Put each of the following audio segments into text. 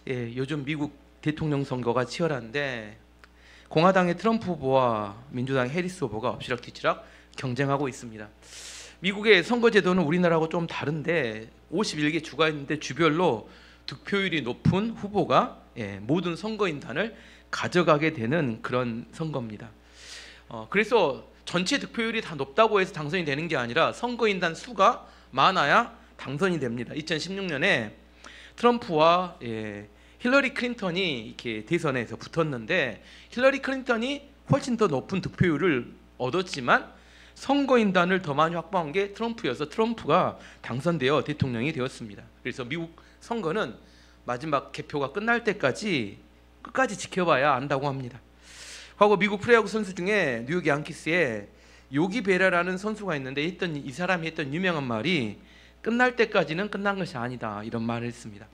예, 요즘 미국 대통령 선거가 치열한데 공화당의 트럼프 후보와 민주당의 해리스 후보가 엎치락뒤치락 경쟁하고 있습니다. 미국의 선거제도는 우리나라하고 좀 다른데 51개 주가 있는데 주별로 득표율이 높은 후보가 모든 선거인단을 가져가게 되는 그런 선거입니다. 그래서 전체 득표율이 다 높다고 해서 당선이 되는 게 아니라 선거인단 수가 많아야 당선이 됩니다. 2016년에 트럼프와 힐러리 클린턴이 이렇게 대선에서 붙었는데 힐러리 클린턴이 훨씬 더 높은 득표율을 얻었지만 선거인단을 더 많이 확보한 게 트럼프여서 트럼프가 당선되어 대통령이 되었습니다. 그래서 미국 선거는 마지막 개표가 끝날 때까지 끝까지 지켜봐야 안다고 합니다. 과거 미국 프로야구 선수 중에 뉴욕 양키스에 요기 베라라는 선수가 있는데 이 사람이 했던 유명한 말이 끝날 때까지는 끝난 것이 아니다, 이런 말을 했습니다.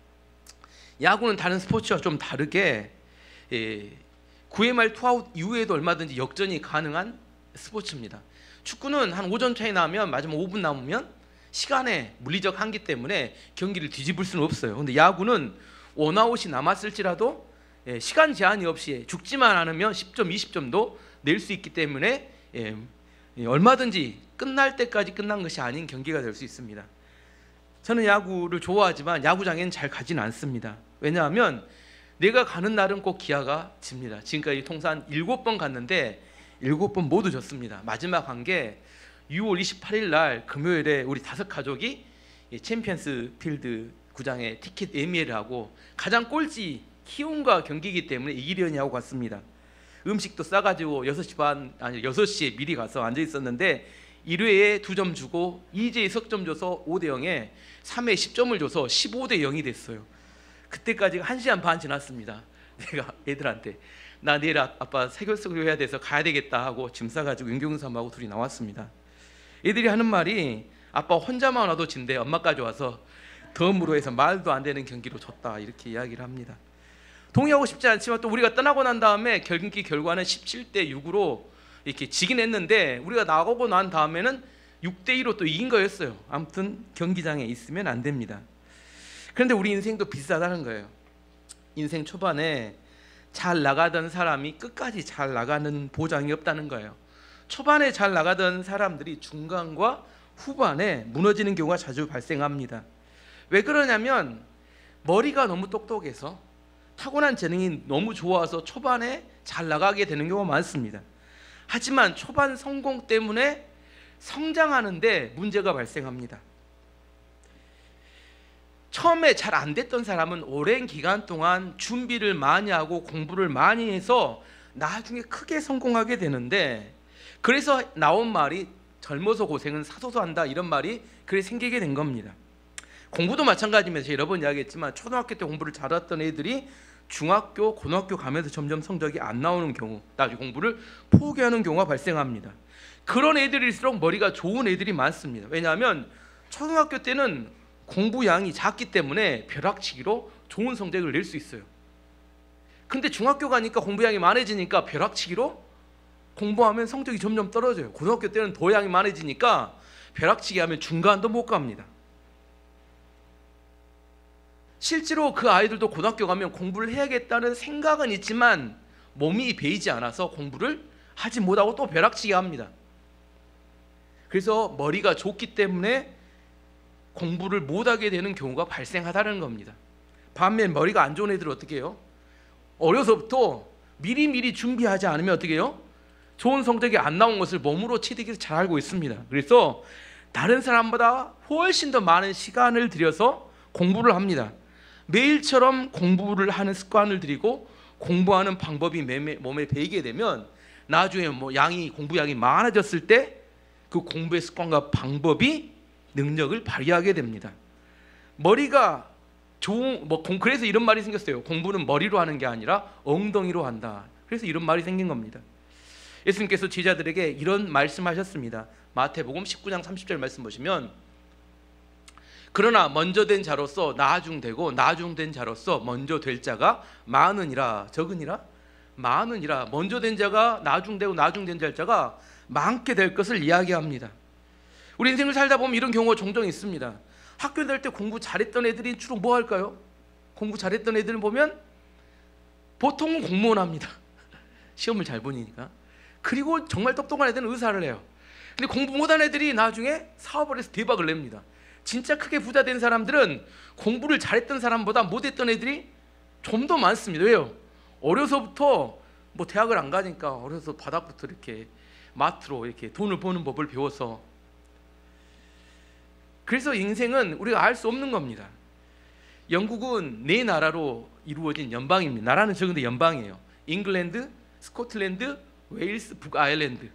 야구는 다른 스포츠와 좀 다르게 9회 말 투아웃 이후에도 얼마든지 역전이 가능한 스포츠입니다. 축구는 한 5점 차이 나면 마지막 5분 남으면 시간의 물리적 한계 때문에 경기를 뒤집을 수는 없어요. 근데 야구는 원아웃이 남았을지라도 시간 제한이 없이 죽지만 않으면 10점, 20점도 낼 수 있기 때문에 얼마든지 끝날 때까지 끝난 것이 아닌 경기가 될 수 있습니다. 저는 야구를 좋아하지만 야구장에는 잘 가지는 않습니다. 왜냐하면 내가 가는 날은 꼭 기아가 집니다. 지금까지 통산 7번 갔는데 7번 모두 졌습니다. 마지막 간 게 6월 28일 날 금요일에 우리 5가족이 챔피언스 필드 구장에 티켓 예매를 하고 가장 꼴찌 키움과 경기이기 때문에 이기려니 하고 갔습니다. 음식도 싸가지고 6시에 미리 가서 앉아 있었는데 1회에 2점 주고 2회에 석점 줘서 5대0에 3회에 10점을 줘서 15대0이 됐어요. 그때까지 1시간 반 지났습니다. 내가 애들한테 나 내일 아빠 세결석을 해야 돼서 가야 되겠다 하고 짐 싸가지고 윤경삼하고 둘이 나왔습니다. 애들이 하는 말이 아빠 혼자만 와도 진대 엄마까지 와서 덤으로 해서 말도 안 되는 경기로 졌다, 이렇게 이야기를 합니다. 동의하고 싶지 않지만 또 우리가 떠나고 난 다음에 경기 결과는 17대6으로 이렇게 지긴 했는데 우리가 나가고 난 다음에는 6대2로 또 이긴 거였어요. 아무튼 경기장에 있으면 안 됩니다. 그런데 우리 인생도 비슷하다는 거예요. 인생 초반에 잘 나가던 사람이 끝까지 잘 나가는 보장이 없다는 거예요. 초반에 잘 나가던 사람들이 중간과 후반에 무너지는 경우가 자주 발생합니다. 왜 그러냐면 머리가 너무 똑똑해서 타고난 재능이 너무 좋아서 초반에 잘 나가게 되는 경우가 많습니다. 하지만 초반 성공 때문에 성장하는데 문제가 발생합니다. 처음에 잘 안 됐던 사람은 오랜 기간 동안 준비를 많이 하고 공부를 많이 해서 나중에 크게 성공하게 되는데, 그래서 나온 말이 젊어서 고생은 사서서 한다, 이런 말이 그래 생기게 된 겁니다. 공부도 마찬가지입니다. 여러 번 이야기했지만 초등학교 때 공부를 잘했던 애들이 중학교, 고등학교 가면서 점점 성적이 안 나오는 경우, 나중에 공부를 포기하는 경우가 발생합니다. 그런 애들일수록 머리가 좋은 애들이 많습니다. 왜냐하면 초등학교 때는 공부량이 작기 때문에 벼락치기로 좋은 성적을 낼 수 있어요. 근데 중학교 가니까 공부량이 많아지니까 벼락치기로 공부하면 성적이 점점 떨어져요. 고등학교 때는 더 양이 많아지니까 벼락치기 하면 중간도 못 갑니다. 실제로 그 아이들도 고등학교 가면 공부를 해야겠다는 생각은 있지만 몸이 배이지 않아서 공부를 하지 못하고 또 벼락치기 합니다. 그래서 머리가 좋기 때문에 공부를 못하게 되는 경우가 발생하다는 겁니다. 반면 머리가 안 좋은 애들은 어떻게 해요? 어려서부터 미리미리 준비하지 않으면 어떻게 해요? 좋은 성적이 안 나온 것을 몸으로 체득해서 잘 알고 있습니다. 그래서 다른 사람보다 훨씬 더 많은 시간을 들여서 공부를 합니다. 매일처럼 공부를 하는 습관을 들이고 공부하는 방법이 몸에 배이게 되면 나중에 공부량이 많아졌을 때 그 공부의 습관과 방법이 능력을 발휘하게 됩니다. 머리가 좋은 그래서 이런 말이 생겼어요. 공부는 머리로 하는 게 아니라 엉덩이로 한다. 그래서 이런 말이 생긴 겁니다. 예수님께서 제자들에게 이런 말씀하셨습니다. 마태복음 19장 30절 말씀 보시면, 그러나 먼저 된 자로서 나중되고 나중된 자로서 먼저 될 자가 많으니라. 적으니라? 많으니라. 먼저 된 자가 나중되고 나중된 자가 많게 될 것을 이야기합니다. 우리 인생을 살다 보면 이런 경우가 종종 있습니다. 학교 다닐 때 공부 잘했던 애들이 주로 뭐 할까요? 공부 잘했던 애들을 보면 보통은 공무원 합니다. 시험을 잘 보니까. 그리고 정말 똑똑한 애들은 의사를 해요. 근데 공부 못한 애들이 나중에 사업을 해서 대박을 냅니다. 진짜 크게 부자 된 사람들은 공부를 잘했던 사람보다 못했던 애들이 좀 더 많습니다. 왜요? 어려서부터 뭐 대학을 안 가니까 어려서 바닥부터 이렇게 마트로 이렇게 돈을 버는 법을 배워서. 그래서 인생은 우리가 알 수 없는 겁니다. 영국은 네 나라로 이루어진 연방입니다. 나라는 적은데 연방이에요. 잉글랜드, 스코틀랜드, 웨일스, 북아일랜드.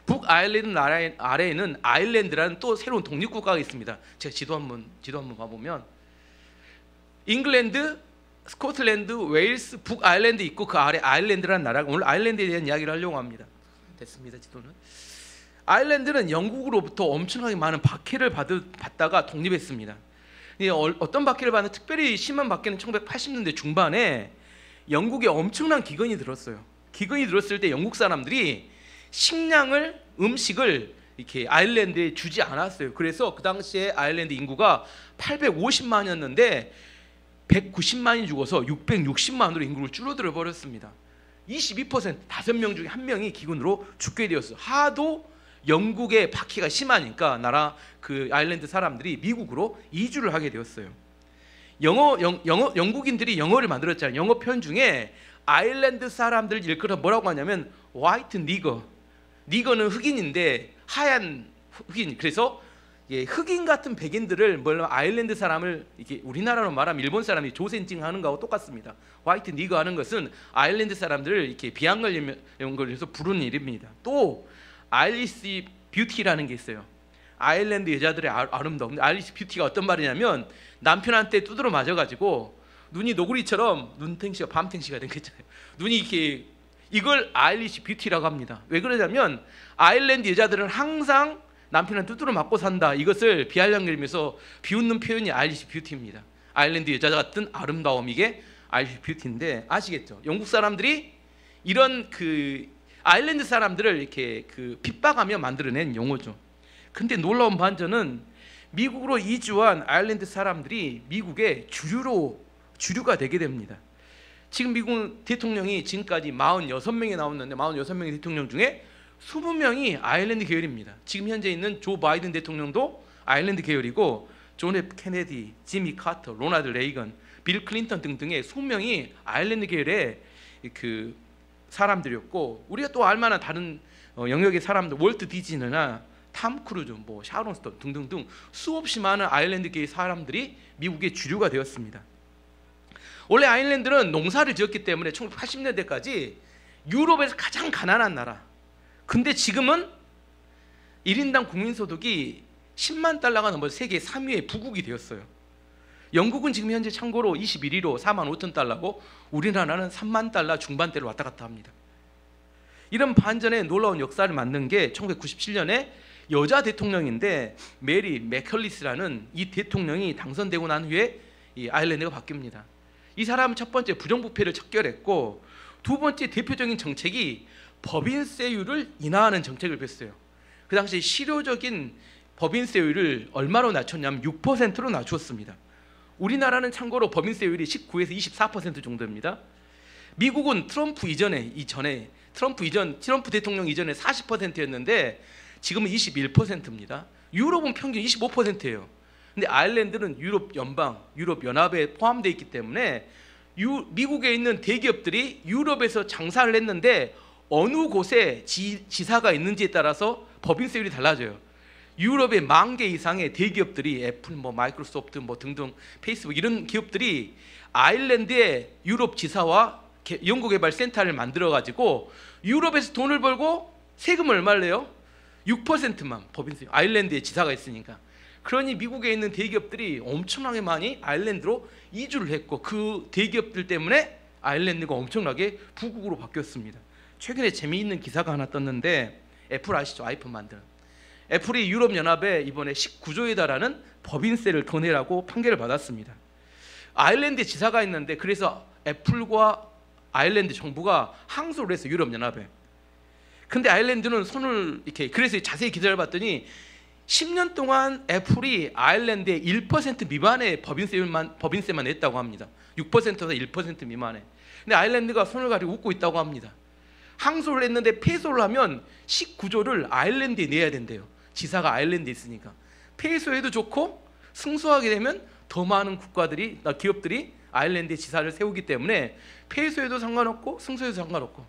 북아일랜드 나라 아래에는 아일랜드라는 또 새로운 독립국가가 있습니다. 제가 지도 한번 봐보면 잉글랜드, 스코틀랜드, 웨일스, 북아일랜드 있고 그 아래 아일랜드라는 나라가, 오늘 아일랜드에 대한 이야기를 하려고 합니다. 됐습니다. 지도는. 아일랜드는 영국으로부터 엄청나게 많은 박해를 받다가 독립했습니다. 어떤 박해를 받는, 특별히 심한 박해는 1980년대 중반에 영국에 엄청난 기근이 들었어요. 기근이 들었을 때 영국 사람들이 식량을, 음식을 이렇게 아일랜드에 주지 않았어요. 그래서 그 당시에 아일랜드 인구가 850만이었는데 190만이 죽어서 660만으로 인구를 줄어들어 버렸습니다. 22%, 5명 중에 1명이 기근으로 죽게 되었어요. 하도 영국의 박해가 심하니까 그 아일랜드 사람들이 미국으로 이주를 하게 되었어요. 영국인들이 영어를 만들었잖아요. 영어 표현 중에 아일랜드 사람들 일컬어 뭐라고 하냐면 화이트 니거. 니거는 흑인인데 하얀 흑인. 그래서 흑인 같은 백인들을 뭐냐면 아일랜드 사람을 이렇게 우리나라로 말하면 일본 사람이 조센징 하는 거하고 똑같습니다. 화이트 니거 하는 것은 아일랜드 사람들을 이렇게 비하하려는 걸 해서 부르는 이름입니다. 또 아일리시 뷰티라는 게 있어요. 아일랜드 여자들의 아름다움. 아일리시 뷰티가 어떤 말이냐면 남편한테 두드러 맞아가지고 눈이 노구리처럼 눈탱시가 밤탱시가 된 거 있잖아요. 눈이 이렇게, 이걸 아일리시 뷰티라고 합니다. 왜 그러냐면 아일랜드 여자들은 항상 남편한테 두드러 맞고 산다. 이것을 비하려는 의미에서 비웃는 표현이 아일리시 뷰티입니다. 아일랜드 여자 같은 아름다움, 이게 아일리시 뷰티인데, 아시겠죠? 영국 사람들이 이런 그 아일랜드 사람들을 이렇게 그 핍박하며 만들어낸 용어죠. 근데 놀라운 반전은 미국으로 이주한 아일랜드 사람들이 미국의 주류가 되게 됩니다. 지금 미국 대통령이 지금까지 46명이 나왔는데 46명의 대통령 중에 20명이 아일랜드 계열입니다. 지금 현재 있는 조 바이든 대통령도 아일랜드 계열이고, 존 F 케네디, 지미 카터, 로나ल्드 레이건, 빌 클린턴 등등의 20명이 아일랜드 계열의 그 사람들이었고, 우리가 또 알만한 다른 영역의 사람들, 월트 디즈니나 탐 크루즈, 뭐 샤론 스톤 등등등 수없이 많은 아일랜드계의 사람들이 미국의 주류가 되었습니다. 원래 아일랜드는 농사를 지었기 때문에 1980년대까지 유럽에서 가장 가난한 나라. 근데 지금은 1인당 국민소득이 10만 달러가 넘어서 세계 3위의 부국이 되었어요. 영국은 지금 현재 참고로 21위로 4만 5천 달러고 우리나라는 3만 달러 중반대로 왔다 갔다 합니다. 이런 반전의 놀라운 역사를 만든 게 1997년에 여자 대통령인데 메리 맥컬리스라는 이 대통령이 당선되고 난 후에 이 아일랜드가 바뀝니다. 이 사람은 첫 번째 부정부패를 척결했고, 두 번째 대표적인 정책이 법인세율을 인하하는 정책을 폈어요. 그 당시 실효적인 법인세율을 얼마로 낮췄냐면 6%로 낮추었습니다. 우리나라는 참고로 법인세율이 19에서 24% 정도입니다. 미국은 트럼프 대통령 이전에 40%였는데 지금은 21%입니다. 유럽은 평균 25%예요. 근데 아일랜드는 유럽 연방, 유럽 연합에 포함되어 있기 때문에 미국에 있는 대기업들이 유럽에서 장사를 했는데 어느 곳에 지사가 있는지에 따라서 법인세율이 달라져요. 유럽의 10,000개 이상의 대기업들이 애플, 뭐 마이크로소프트, 뭐 등등, 페이스북 이런 기업들이 아일랜드의 유럽 지사와 연구개발센터를 만들어 가지고 유럽에서 돈을 벌고 세금을 얼마를 내요? 6%만 법인세. 아일랜드에 지사가 있으니까. 그러니 미국에 있는 대기업들이 엄청나게 많이 아일랜드로 이주를 했고, 그 대기업들 때문에 아일랜드가 엄청나게 부국으로 바뀌었습니다. 최근에 재미있는 기사가 하나 떴는데, 애플 아시죠? 아이폰 만드는. 애플이 유럽연합에 이번에 19조에 달하는 법인세를 더 내라고 판결을 받았습니다. 아일랜드에 지사가 있는데, 그래서 애플과 아일랜드 정부가 항소를 했어요, 유럽연합에. 근데 아일랜드는 손을 이렇게, 그래서 자세히 기사를 봤더니 10년 동안 애플이 아일랜드에 1% 미만의 법인세만 냈다고 합니다. 6%에서 1% 미만에. 근데 아일랜드가 손을 가리고 웃고 있다고 합니다. 항소를 했는데 패소를 하면 19조를 아일랜드에 내야 된대요. 지사가 아일랜드에 있으니까. 패소해도 좋고 승소하게 되면 더 많은 기업들이 아일랜드에 지사를 세우기 때문에 패소해도 상관없고 승소해도 상관없고.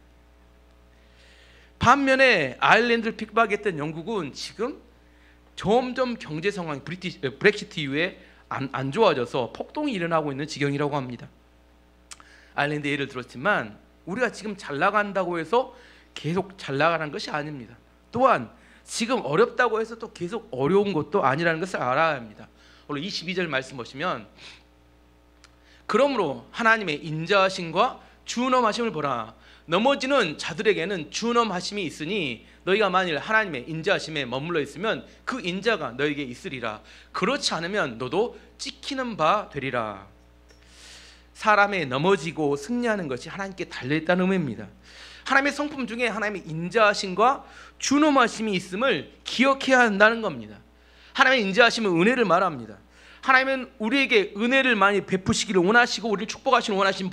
반면에 아일랜드를 핍박했던 영국은 지금 점점 경제 상황이 브렉시트 이후에 안 좋아져서 폭동이 일어나고 있는 지경이라고 합니다. 아일랜드 예를 들었지만 우리가 지금 잘 나간다고 해서 계속 잘 나가는 것이 아닙니다. 또한 지금 어렵다고 해서 또 계속 어려운 것도 아니라는 것을 알아야 합니다. 오늘 22절 말씀 보시면 그러므로 하나님의 인자하심과 준엄하심을 보라. 넘어지는 자들에게는 준엄하심이 있으니 너희가 만일 하나님의 인자하심에 머물러 있으면 그 인자가 너에게 있으리라. 그렇지 않으면 너도 찍히는 바 되리라. 사람의 넘어지고 승리하는 것이 하나님께 달려있다는 의미입니다. 하나님의 성품 중에 하나님의 인자하심과 준엄하심이 있음을 기억해야 한다는 겁니다. 하나님의 인자하심은 은혜를 말합니다. 하나님은 우리에게 은혜를 많이 베푸시기를 원하시고 우리를 축복하시는 원하신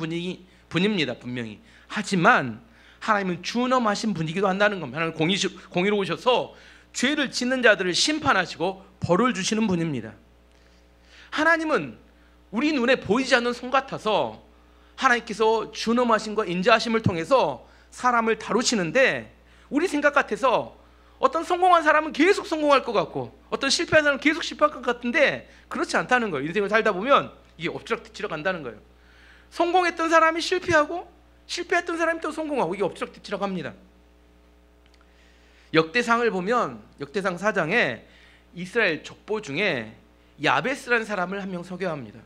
분입니다. 분명히. 하지만 하나님은 준엄하신 분이기도 한다는 겁니다. 하나님은 공의로우셔서 죄를 짓는 자들을 심판하시고 벌을 주시는 분입니다. 하나님은 우리 눈에 보이지 않는 손 같아서 하나님께서 준엄하심과 인자하심을 통해서 사람을 다루시는데 우리 생각 같아서 어떤 성공한 사람은 계속 성공할 것 같고 어떤 실패한 사람은 계속 실패할 것 같은데 그렇지 않다는 거예요. 인생을 살다 보면 이게 엎치락뒤치락 간다는 거예요. 성공했던 사람이 실패하고 실패했던 사람이 또 성공하고 이게 엎치락뒤치락 합니다. 역대상을 보면 역대상 4장에 이스라엘 족보 중에 야베스라는 사람을 한 명 소개합니다.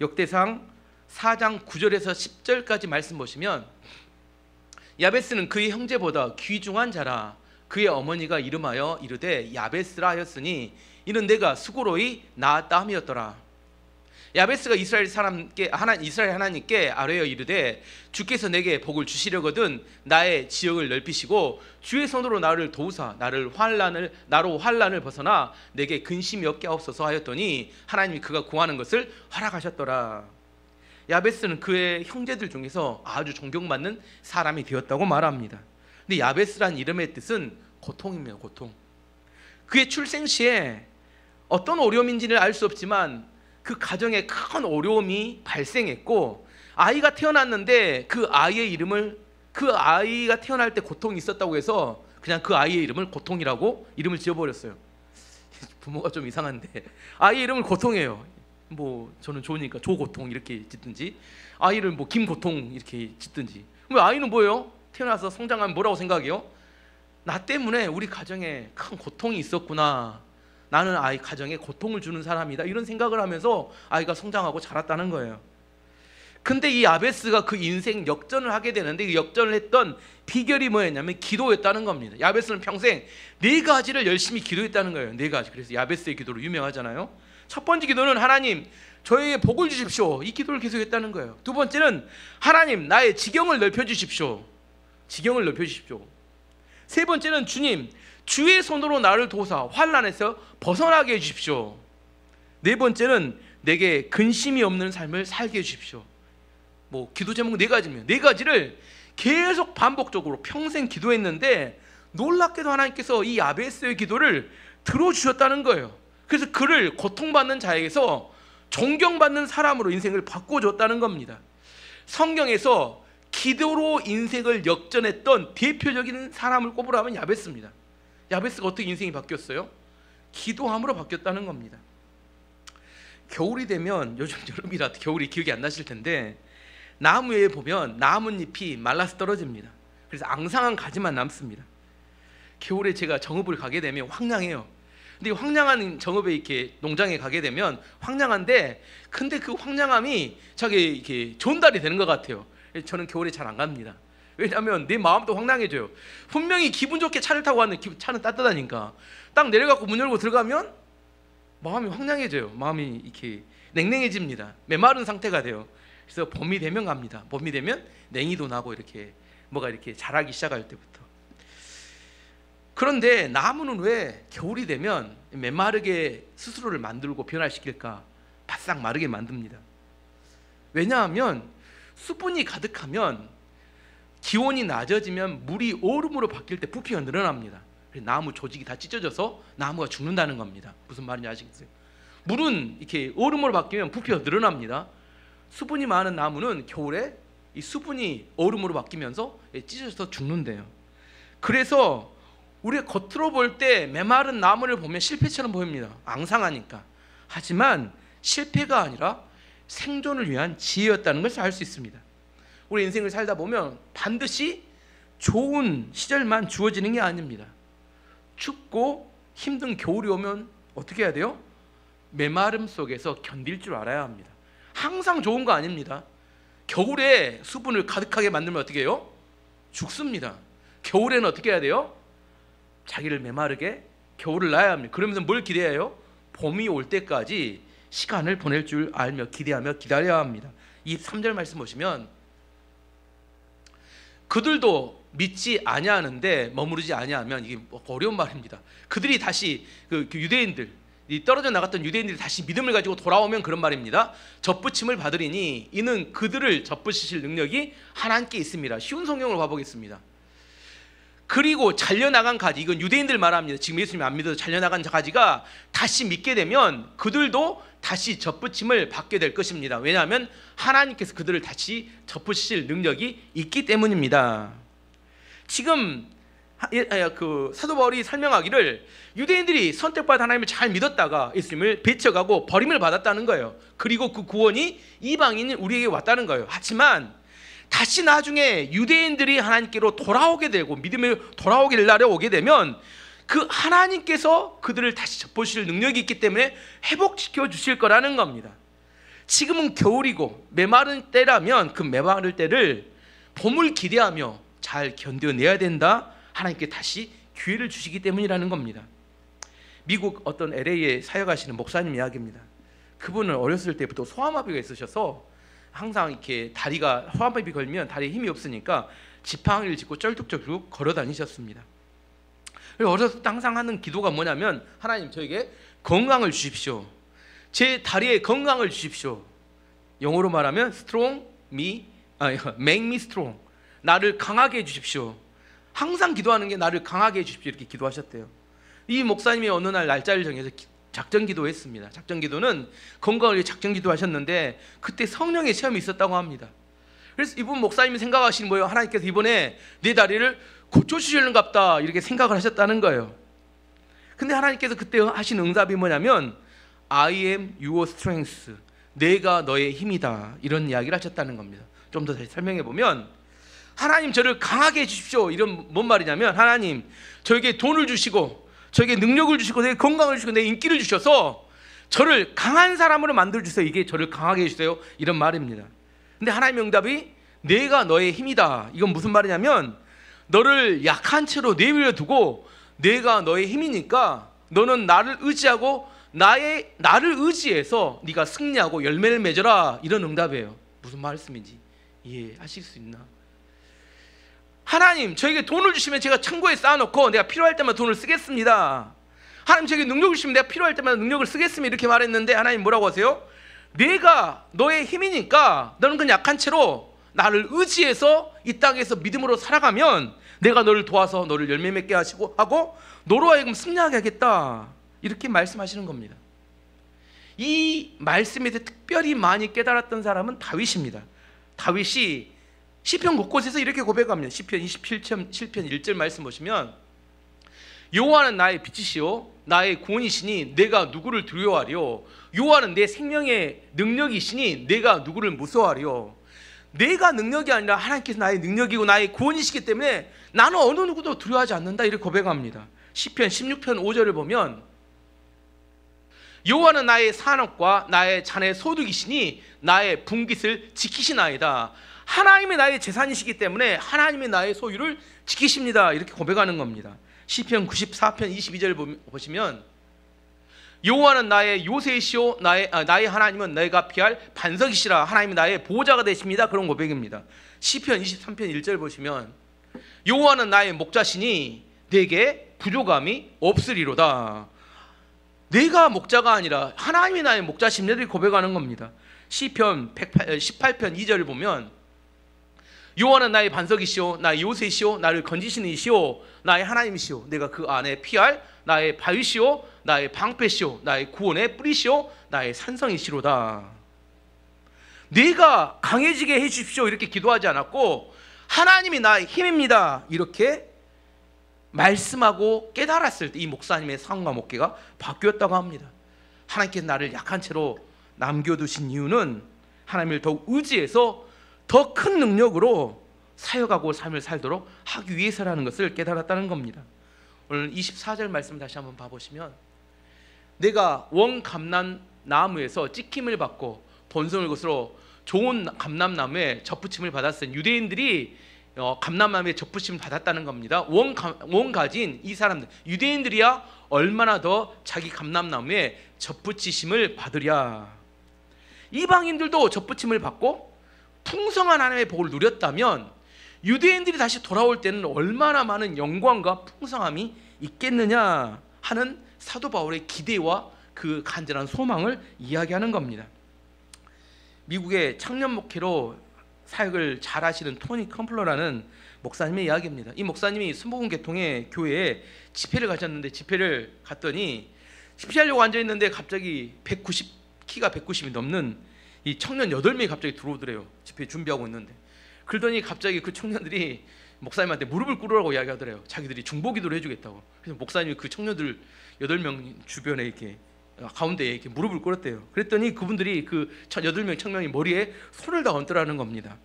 역대상 4장 9절에서 10절까지 말씀 보시면 야베스는 그의 형제보다 귀중한 자라. 그의 어머니가 이름하여 이르되 야베스라 하였으니 이는 내가 수고로이 낳았다 함이었더라. 야베스가 이스라엘 하나님께 아뢰어 이르되 주께서 내게 복을 주시려거든 나의 지역을 넓히시고 주의 손으로 나를 도우사 나로 환난을 벗어나 내게 근심이 없게 하옵소서 하였더니 하나님이 그가 구하는 것을 허락하셨더라. 야베스는 그의 형제들 중에서 아주 존경받는 사람이 되었다고 말합니다. 근데 야베스란 이름의 뜻은 고통입니다. 고통. 그의 출생 시에 어떤 어려움인지는 알 수 없지만 그 가정에 큰 어려움이 발생했고 아이가 태어났는데 그 아이가 태어날 때 고통이 있었다고 해서 그냥 그 아이의 이름을 고통이라고 이름을 지어버렸어요. 부모가 좀 이상한데 아이의 이름을 고통이에요. 뭐 저는 좋으니까 조고통 이렇게 짓든지 아이를 뭐 김고통 이렇게 짓든지. 왜 아이는 뭐예요? 태어나서 성장하면 뭐라고 생각해요? 나 때문에 우리 가정에 큰 고통이 있었구나. 나는 아이 가정에 고통을 주는 사람이다. 이런 생각을 하면서 아이가 성장하고 자랐다는 거예요. 근데 이 야베스가 그 인생 역전을 하게 되는데 그 역전을 했던 비결이 뭐였냐면 기도였다는 겁니다. 야베스는 평생 4가지를 열심히 기도했다는 거예요. 4가지. 그래서 야베스의 기도로 유명하잖아요. 첫 번째 기도는 하나님 저에게 복을 주십시오. 이 기도를 계속했다는 거예요. 두 번째는 하나님 나의 지경을 넓혀주십시오. 지경을 넓혀주십시오. 세 번째는 주님 주의 손으로 나를 도우사 환난에서 벗어나게 해주십시오. 네 번째는 내게 근심이 없는 삶을 살게 해주십시오. 뭐 기도 제목 4가지면 4가지를 계속 반복적으로 평생 기도했는데 놀랍게도 하나님께서 이 야베스의 기도를 들어주셨다는 거예요. 그래서 그를 고통받는 자에게서 존경받는 사람으로 인생을 바꿔줬다는 겁니다. 성경에서 기도로 인생을 역전했던 대표적인 사람을 꼽으라면 야베스입니다. 야베스가 어떻게 인생이 바뀌었어요? 기도함으로 바뀌었다는 겁니다. 겨울이 되면 요즘 여름이라 겨울이 기억이 안 나실 텐데 나무에 보면 나뭇잎이 말라서 떨어집니다. 그래서 앙상한 가지만 남습니다. 겨울에 제가 정읍을 가게 되면 황량해요. 근데 황량한 정읍에 이렇게 농장에 가게 되면 황량한데 근데 그 황량함이 자기 이렇게 좋은 달이 되는 것 같아요. 저는 겨울에 잘 안 갑니다. 왜냐하면 내 마음도 황량해져요. 분명히 기분 좋게 차를 타고 왔는데 차는 따뜻하니까 딱 내려가고 문 열고 들어가면 마음이 황량해져요. 마음이 이렇게 냉랭해집니다. 메마른 상태가 돼요. 그래서 봄이 되면 갑니다. 봄이 되면 냉이도 나고 이렇게 뭐가 이렇게 자라기 시작할 때부터. 그런데 나무는 왜 겨울이 되면 메마르게 스스로를 만들고 변화시킬까? 바싹 마르게 만듭니다. 왜냐하면 수분이 가득하면 기온이 낮아지면 물이 얼음으로 바뀔 때 부피가 늘어납니다. 그래서 나무 조직이 다 찢어져서 나무가 죽는다는 겁니다. 무슨 말인지 아시겠어요? 물은 이렇게 얼음으로 바뀌면 부피가 늘어납니다. 수분이 많은 나무는 겨울에 이 수분이 얼음으로 바뀌면서 찢어져서 죽는데요. 그래서 우리가 겉으로 볼 때 메마른 나무를 보면 실패처럼 보입니다. 앙상하니까. 하지만 실패가 아니라 생존을 위한 지혜였다는 것을 알 수 있습니다. 우리 인생을 살다 보면 반드시 좋은 시절만 주어지는 게 아닙니다. 춥고 힘든 겨울이 오면 어떻게 해야 돼요? 메마름 속에서 견딜 줄 알아야 합니다. 항상 좋은 거 아닙니다. 겨울에 수분을 가득하게 만들면 어떻게 해요? 죽습니다. 겨울에는 어떻게 해야 돼요? 자기를 메마르게 겨울을 나야 합니다. 그러면서 뭘 기대해요? 봄이 올 때까지 시간을 보낼 줄 알며 기대하며 기다려야 합니다. 이 3절 말씀 보시면 그들도 믿지 아니하는데 머무르지 아니하면, 이게 어려운 말입니다. 그들이 다시 그 유대인들, 이 떨어져 나갔던 유대인들이 다시 믿음을 가지고 돌아오면 그런 말입니다. 접붙임을 받으리니 이는 그들을 접붙이실 능력이 하나님께 있습니다. 쉬운 성경을 봐보겠습니다. 그리고 잘려나간 가지, 이건 유대인들 말합니다. 지금 예수님 안 믿어서 잘려나간 가지가 다시 믿게 되면 그들도 다시 접붙임을 받게 될 것입니다. 왜냐하면 하나님께서 그들을 다시 접붙이실 능력이 있기 때문입니다. 지금 그 사도 바울이 설명하기를 유대인들이 선택받은 하나님을 잘 믿었다가 예수님을 배척하고 버림을 받았다는 거예요. 그리고 그 구원이 이방인인 우리에게 왔다는 거예요. 하지만 다시 나중에 유대인들이 하나님께로 돌아오게 되고 믿음에 돌아오길 날에 오게 되면 그 하나님께서 그들을 다시 접보실 능력이 있기 때문에 회복시켜 주실 거라는 겁니다. 지금은 겨울이고 메마른 때라면 그 메마를 때를 봄을 기대하며 잘 견뎌내야 된다. 하나님께 다시 기회를 주시기 때문이라는 겁니다. 미국 어떤 LA에 사역하시는 목사님 이야기입니다. 그분은 어렸을 때부터 소아마비가 있으셔서 항상 이렇게 다리가 소아마비 걸면 다리에 힘이 없으니까 지팡이를 짚고 쩔뚝쩔뚝 걸어 다니셨습니다. 어렸을 때 항상 하는 기도가 뭐냐면, 하나님 저에게 건강을 주십시오. 제 다리에 건강을 주십시오. 영어로 말하면 make me strong. 나를 강하게 해주십시오. 항상 기도하는 게 나를 강하게 해주십시오. 이렇게 기도하셨대요. 이 목사님이 어느 날 날짜를 정해서 작전 기도했습니다. 작전 기도는 건강을 위해 작전 기도하셨는데 그때 성령의 체험이 있었다고 합니다. 그래서 이분 목사님이 생각하시는 거예요. 하나님께서 이번에 내 다리를 고쳐주시려는갑다 이렇게 생각을 하셨다는 거예요. 근데 하나님께서 그때 하신 응답이 뭐냐면 I am your strength. 내가 너의 힘이다. 이런 이야기를 하셨다는 겁니다. 좀 더 다시 설명해 보면, 하나님 저를 강하게 해주십시오. 이런 뭔 말이냐면, 하나님 저에게 돈을 주시고 저에게 능력을 주시고 내 건강을 주시고 내 인기를 주셔서 저를 강한 사람으로 만들어주세요. 이게 저를 강하게 해주세요. 이런 말입니다. 근데 하나님의 응답이 내가 너의 힘이다. 이건 무슨 말이냐면, 너를 약한 채로 내버려 두고 내가 너의 힘이니까 너는 나를 의지하고 나를 의지해서 네가 승리하고 열매를 맺어라. 이런 응답이에요. 무슨 말씀인지 이해하실 수 있나? 하나님 저에게 돈을 주시면 제가 창고에 쌓아놓고 내가 필요할 때만 돈을 쓰겠습니다. 하나님 저에게 능력을 주시면 내가 필요할 때마다 능력을 쓰겠습니다. 이렇게 말했는데 하나님 뭐라고 하세요? 내가 너의 힘이니까 너는 그냥 약한 채로 나를 의지해서 이 땅에서 믿음으로 살아가면 내가 너를 도와서 너를 열매 맺게 하시고 하고 너로 하여금 승리하게 하겠다. 이렇게 말씀하시는 겁니다. 이 말씀에 대해 특별히 많이 깨달았던 사람은 다윗입니다. 다윗이 시편 곳곳에서 이렇게 고백합니다. 시편 27편 1절 말씀 보시면, 여호와는 나의 빛이시오 나의 구원이시니 내가 누구를 두려워하리요. 여호와는 내 생명의 능력이시니 내가 누구를 무서워하리요. 내가 능력이 아니라 하나님께서 나의 능력이고 나의 구원이시기 때문에 나는 어느 누구도 두려워하지 않는다. 이렇게 고백합니다. 시편 16편 5절을 보면, 여호와는 나의 산업과 나의 자네 소득이시니 나의 분깃을 지키시나이다. 하나님이 나의 재산이시기 때문에 하나님이 나의 소유를 지키십니다. 이렇게 고백하는 겁니다. 시편 94편 22절 보시면, 여호와는 나의 요새이시오 나의 하나님은 내가 피할 반석이시라. 하나님이 나의 보호자가 되십니다. 그런 고백입니다. 시편 23편 1절 보시면, 여호와는 나의 목자시니 내게 부족함이 없으리로다. 내가 목자가 아니라 하나님이 나의 목자심, 내들이 고백하는 겁니다. 시편 18편 2절을 보면 여호와는 나의 반석이시오, 나의 요새시오, 나를 건지시는 이시오, 나의 하나님이시오, 내가 그 안에 피할 나의 바위시오, 나의 방패시오, 나의 구원의 뿌리시오, 나의 산성이시로다. 내가 강해지게 해주십시오 이렇게 기도하지 않았고 하나님이 나의 힘입니다 이렇게 말씀하고 깨달았을 때 이 목사님의 삶과 목회가 바뀌었다고 합니다. 하나님께서 나를 약한 채로 남겨두신 이유는 하나님을 더욱 의지해서 더 큰 능력으로 사역하고 삶을 살도록 하기 위해서라는 것을 깨달았다는 겁니다. 오늘 24절 말씀 다시 한번 봐보시면 내가 원 감람나무에서 찍힘을 받고 본성을 것으로 좋은 감람나무에 접붙임을 받았으니 유대인들이 감람나무에 접붙임을 받았다는 겁니다. 원 가진 이 사람들 유대인들이야 얼마나 더 자기 감람나무에 접붙이심을 받으랴. 이방인들도 접붙임을 받고 풍성한 하나님의 복을 누렸다면 유대인들이 다시 돌아올 때는 얼마나 많은 영광과 풍성함이 있겠느냐 하는 사도 바울의 기대와 그 간절한 소망을 이야기하는 겁니다. 미국의 청년 목회로 사역을 잘 하시는 토니 컴플러라는 목사님의 이야기입니다. 이 목사님이 순복음계통의 교회에 집회를 가셨는데 집회를 갔더니 집회하려고 앉아있는데 갑자기 키가 190이 넘는 이 청년 8명이 갑자기 들어오더래요. 집회 준비하고 있는데. 그러더니 갑자기 그 청년들이 목사님한테 무릎을 꿇으라고 이야기하더래요. 자기들이 중보기도를 해주겠다고. 그래서 목사님이 그 청년들 8명 주변에 이렇게 가운데에 이렇게 무릎을 꿇었대요. 그랬더니 그분들이 그 8명 청년이 머리에 손을 다 얹더라는 겁니다.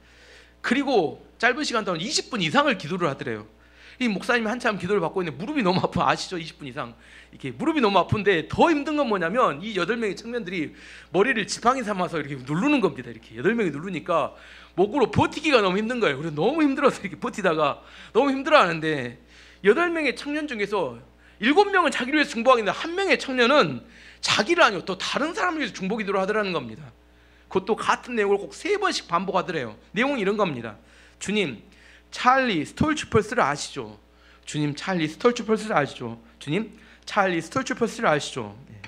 그리고 짧은 시간 동안 20분 이상을 기도를 하더래요. 이 목사님이 한참 기도를 받고 있는데 무릎이 너무 아파. 아시죠? 20분 이상 이렇게 무릎이 너무 아픈데 더 힘든 건 뭐냐면 이 8명의 청년들이 머리를 지팡이 삼아서 이렇게 누르는 겁니다. 이렇게 8명이 누르니까 목으로 버티기가 너무 힘든 거예요. 그래서 너무 힘들어서 이렇게 버티다가 너무 힘들어하는데 8명의 청년 중에서 7명은 자기를 위해서 중보하겠는데 1명의 청년은 자기를 아니고 또 다른 사람을 위해서 중보기도를 하더라는 겁니다. 그것도 같은 내용을 꼭 3번씩 반복하더래요. 내용은 이런 겁니다. 주님, 찰리 스톨츠펄스를 아시죠? 주님, 찰리 스톨츠펄스를 아시죠? 주님, 찰리 스톨츠펄스를 아시죠? 네.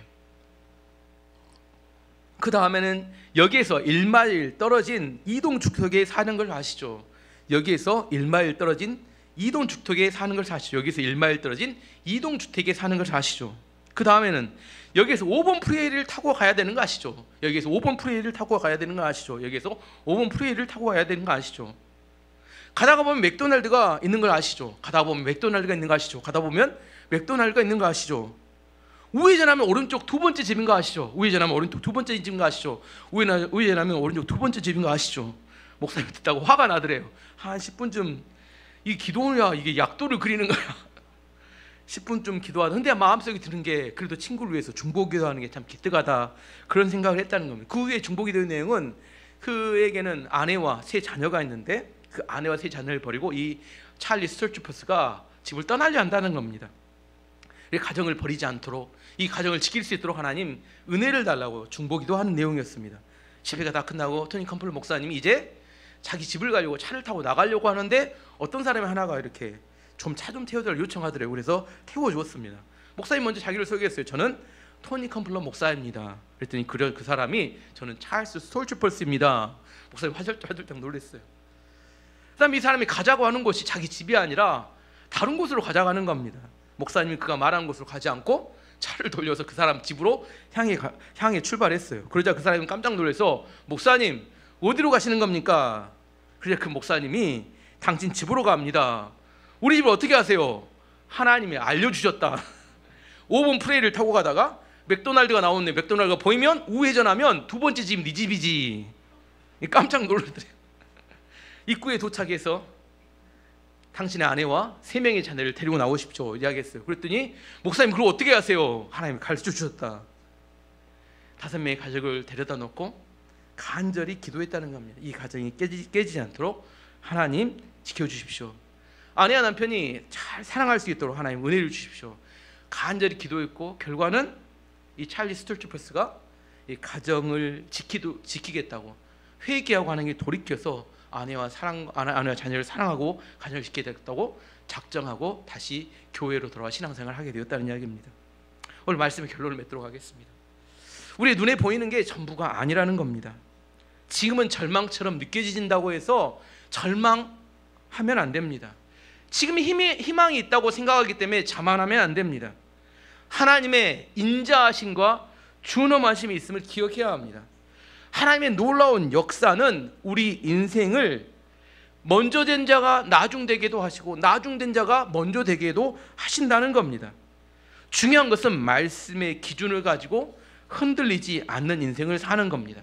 그 다음에는 여기에서 1마일 떨어진 이동주택에 사는 걸 아시죠? 여기에서 1마일 떨어진 이동주택에 사는 걸 아시죠? 여기서 1마일 떨어진 이동주택에 사는 걸 아시죠? 그 다음에는 여기에서 5번 프레이를 타고 가야 되는 거 아시죠? 여기에서 5번 프레이를 타고 가야 되는 거 아시죠? 여기에서 5번 프레이를 타고 가야 되는 거 아시죠? 가다가 보면 맥도날드가 있는 걸 아시죠? 가다가 보면 맥도날드가 있는 거 아시죠? 가다 보면 맥도날드가 있는 거 아시죠? 우회전하면 오른쪽 2번째 집인 거 아시죠? 우회전하면 오른쪽 2번째 집인 거 아시죠? 우회전하면 오른쪽 2번째 집인 거 아시죠? 목사님 듣다고 화가 나더래요. 한 10분쯤 이 기도야 이게 약도를 그리는 거야. 10분쯤 기도하다. 근데 마음속에 드는 게 그래도 친구를 위해서 중보기도하는 게 참 기특하다 그런 생각을 했다는 겁니다. 그 후에 중보기도의 내용은 그에게는 아내와 3 자녀가 있는데 그 아내와 3 자녀를 버리고 이 찰리 스톨츠퍼스가 집을 떠나려 한다는 겁니다. 이 가정을 버리지 않도록 이 가정을 지킬 수 있도록 하나님 은혜를 달라고 중보기도하는 내용이었습니다. 집회가 다 끝나고 토니 컴플러 목사님이 이제 자기 집을 가려고 차를 타고 나가려고 하는데 어떤 사람이 하나가 이렇게 좀 차 좀 태워달라고 요청하더래요. 그래서 태워주었습니다. 목사님 먼저 자기를 소개했어요. 저는 토니 컴플러 목사입니다. 그랬더니 그 사람이 저는 찰스 스톨츠펄스입니다. 목사님 화들짝 놀랐어요. 그 다음에 이 사람이 가자고 하는 곳이 자기 집이 아니라 다른 곳으로 가자고 겁니다. 목사님이 그가 말한 곳으로 가지 않고 차를 돌려서 그 사람 집으로 향해 출발했어요. 그러자 그 사람이 깜짝 놀라서 목사님 어디로 가시는 겁니까? 그래서 그 목사님이 당신 집으로 갑니다. 우리 집을 어떻게 아세요? 하나님이 알려주셨다. 5번 프레이를 타고 가다가 맥도날드가 나오는데 맥도날드가 보이면 우회전하면 2번째 집 네 집이지. 깜짝 놀라더래요. 입구에 도착해서 당신의 아내와 3명의 자녀를 데리고 나오십시오 이야기했어요. 그랬더니 목사님 그걸 어떻게 하세요? 하나님이 가르쳐 주셨다. 5명의 가족을 데려다 놓고 간절히 기도했다는 겁니다. 이 가정이 깨지지 않도록 하나님 지켜주십시오. 아내와 남편이 잘 사랑할 수 있도록 하나님 은혜를 주십시오. 간절히 기도했고 결과는 이 찰리 스톨츠퍼스가 이 가정을 지키겠다고 회개하고 하는 게 돌이켜서 아내와 자녀를 사랑하고 가정을 짓게 됐다고 작정하고 다시 교회로 돌아와 신앙생활을 하게 되었다는 이야기입니다. 오늘 말씀의 결론을 맺도록 하겠습니다. 우리 눈에 보이는 게 전부가 아니라는 겁니다. 지금은 절망처럼 느껴진다고 해서 절망하면 안 됩니다. 지금 희망이 있다고 생각하기 때문에 자만하면 안 됩니다. 하나님의 인자하심과 준엄하심이 있음을 기억해야 합니다. 하나님의 놀라운 역사는 우리 인생을 먼저 된 자가 나중되게도 하시고 나중된 자가 먼저 되게도 하신다는 겁니다. 중요한 것은 말씀의 기준을 가지고 흔들리지 않는 인생을 사는 겁니다.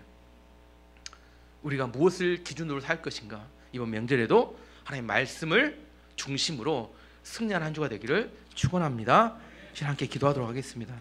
우리가 무엇을 기준으로 살 것인가? 이번 명절에도 하나님의 말씀을 중심으로 승리하는 한 주가 되기를 축원합니다. 함께 기도하도록 하겠습니다.